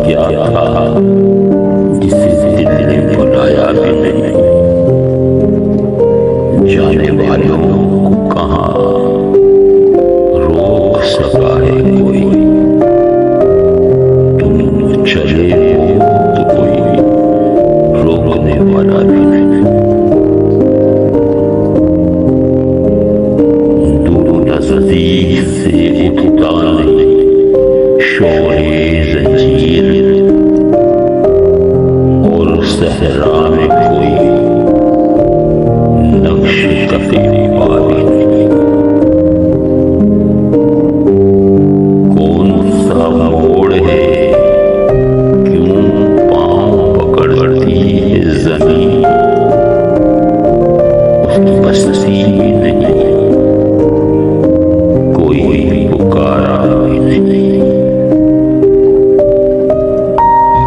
क्या था जिसे दिल ने बुलाया भी नहीं। जाने वालों को कहाँ रोक सका है कोई। तुम चले हो तो कोई रोकने वाला भी नहीं। दूर नजदीक से उठता नहीं शोरे जंजीर, और सहरा में कोई नक्श कफे वाली नहीं। कौन सा मोड़ है, क्यों पांव पकड़ती है जमीन, उसकी बस्ती नहीं, कोई पुकारा भी नहीं।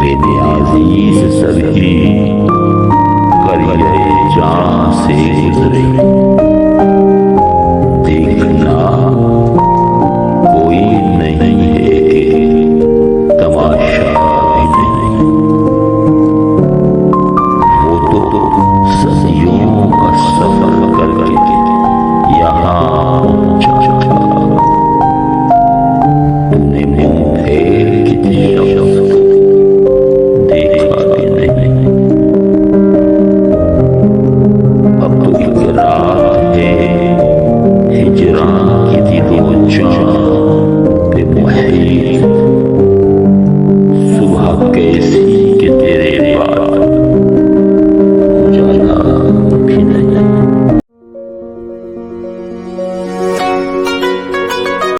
मेरे अजीज सभी करिए जान से गुजरे,